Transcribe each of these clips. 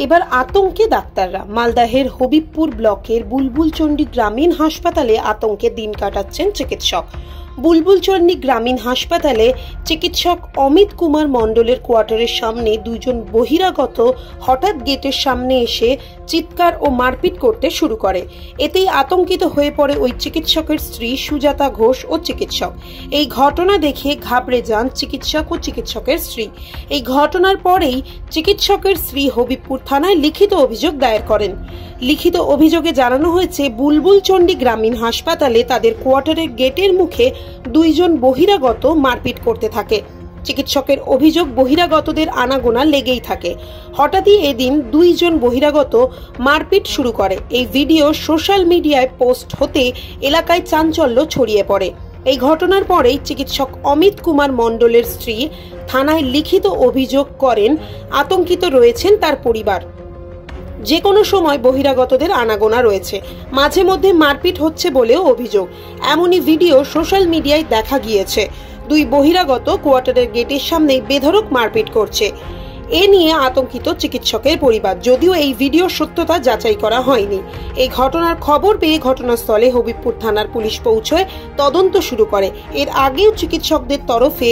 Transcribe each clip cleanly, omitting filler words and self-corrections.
এবার আতঙ্কে ডাক্তাররা। মালদহের হবিবপুর ব্লকের বুলবুলচন্ডী গ্রামীণ হাসপাতালে আতঙ্কে দিন কাটাচ্ছেন চিকিৎসক। বুলবুলচন্ডী গ্রামীণ হাসপাতালে চিকিৎসক অমিত কুমার মণ্ডলের কোয়ার্টারের সামনে দুজন বহিরাগত হঠাৎ গেটের সামনে এসে চিৎকার ও মারপিট করতে শুরু করে। এতেই আতঙ্কিত হয়ে পড়ে ওই চিকিৎসকের স্ত্রী সুজাতা ঘোষ ও চিকিৎসক। এই ঘটনা দেখে ঘাবড়ে যান চিকিৎসক ও চিকিৎসকের স্ত্রী। এই ঘটনার পরেই চিকিৎসকের স্ত্রী হবিবপুর থানায় লিখিত অভিযোগ দায়ের করেন। লিখিত অভিযোগে জানানো হয়েছে, বুলবুলচন্ডী গ্রামীণ হাসপাতালে তাদের কোয়ার্টারের গেটের মুখে দুইজন বহিরাগত মারপিট করতে থাকে। চিকিৎসকের অভিযোগ, বহিরাগতদের আনাগোনা লেগেই থাকে। হঠাৎই এদিন দুইজন বহিরাগত মারপিট শুরু করে। এই ভিডিও সোশ্যাল মিডিয়ায় পোস্ট হতে এলাকায় চাঞ্চল্য ছড়িয়ে পড়ে। এই ঘটনার পরেই চিকিৎসক অমিত কুমার মণ্ডলের স্ত্রী থানায় লিখিত অভিযোগ করেন। আতঙ্কিত রয়েছেন তার পরিবার। যে কোনো সময় বহিরাগতদের আনাগোনা রয়েছে, মাঝে মধ্যে মারপিট হচ্ছে বলেও অভিযোগ। এমনই ভিডিও সোশ্যাল মিডিয়ায় দেখা গিয়েছে। দুই বহিরাগত কোয়ার্টারের গেটের সামনে বেধড়ক মারপিট করছে। এ নিয়ে আতঙ্কিত চিকিৎসকের পরিবার, যদিও এই ভিডিওর সত্যতা যাচাই করা হয়নি। এই ঘটনার খবর পেয়ে ঘটনাস্থলে হবিবপুর থানার পুলিশ পৌঁছয় তদন্ত শুরু করে। এর আগেও চিকিৎসকদের তরফে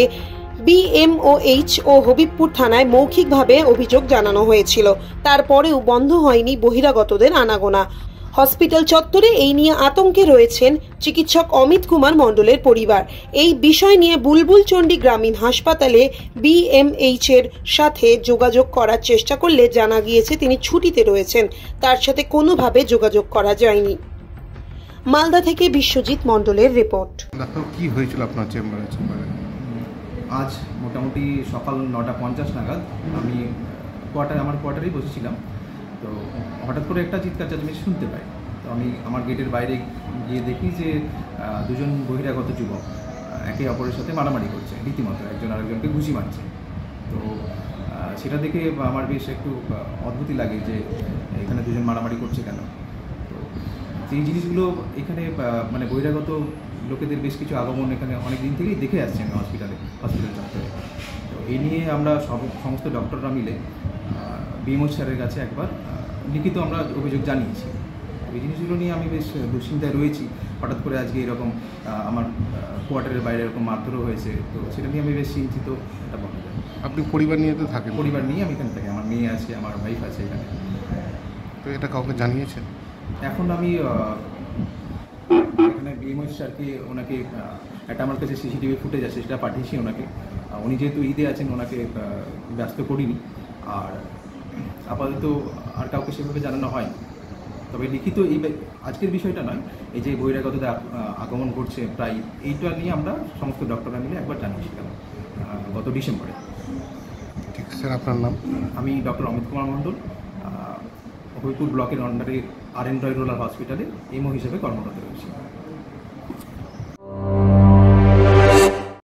BMOH ও হবিবপুর থানায় মৌখিকভাবে অভিযোগ জানানো হয়েছিল। তারপরেও বন্ধ হয়নি বহিরাগতদের আনাগোনা। হসপিটাল চত্বরে এই নিয়ে আতঙ্কে রয়েছেন চিকিৎসক অমিত কুমার মণ্ডলের পরিবার। এই বিষয় নিয়ে বুলবুলচন্ডী গ্রামীণ হাসপাতালে BMH এর সাথে যোগাযোগ করার চেষ্টা করলে জানা গিয়েছে তিনি ছুটিতে রয়েছেন। তার সাথে কোনোভাবে যোগাযোগ করা যায়নি। মালদা থেকে বিশ্বজিৎ মণ্ডলের রিপোর্ট। কি হয়েছিল আপনার চেম্বারে? আজ মোটামুটি সকাল 9:50 নাগাদ আমি আমার কোয়ার্টারেই বসেছিলাম। তো হঠাৎ করে একটা চিৎকার চেঁচামেচি শুনতে পাই। তো আমি আমার গেটের বাইরে গিয়ে দেখি যে দুজন বহিরাগত যুবক একে অপরের সাথে মারামারি করছে, রীতিমতো একজন আরেকজনকে ঘুষি মারছে। তো সেটা দেখে আমার বেশ একটু অদ্ভুতই লাগে যে এখানে দুজন মারামারি করছে কেন। তো সেই জিনিসগুলো এখানে মানে বহিরাগত লোকেদের বেশ কিছু আগমন এখানে অনেক দিন থেকেই দেখে আসছি আমি হসপিটাল চত্বরে। তো এই নিয়ে আমরা সমস্ত ডক্টররা মিলে BMOH স্যারের কাছে একবার লিখিত আমরা অভিযোগ জানিয়েছি। এই জিনিসগুলো নিয়ে আমি বেশ দুশ্চিন্তায় রয়েছি। হঠাৎ করে আজকে এরকম আমার কোয়ার্টারের বাইরে এরকম মারধরও হয়েছে। তো সেটা নিয়ে আমি বেশ চিন্তিত, এটা বলা যায়। আপনি পরিবার নিয়ে তো থাকেন? পরিবার নিয়ে আমি এখানে থাকি, আমার মেয়ে আছে, আমার ওয়াইফ আছে এখানে। তো এটা কাউকে জানিয়েছেন? এখন আমি এখানে BMOH স্যারকে, ওনাকে একটা আমার কাছে CCTV ফুটেজ আছে, সেটা পাঠিয়েছি ওনাকে। উনি যেহেতু ঈদে আছেন, ওনাকে ব্যস্ত করিনি। আর আপাতত আর কাউকে সেভাবে জানানো হয়। তবে লিখিত এই আজকের বিষয়টা নয়, এই যে বহিরাগতদের আগমন করছে প্রায়, এইটা নিয়ে আমরা সমস্ত ডক্টররা মিলে একবার জানিয়েছিলাম গত ডিসেম্বরে। ঠিক স্যার, আপনার নাম? আমি ডক্টর অমিত কুমার মণ্ডল, হবিবপুর ব্লকের আন্ডারে RN রয় রুরাল হসপিটালে MO হিসেবে কর্মরত রয়েছি।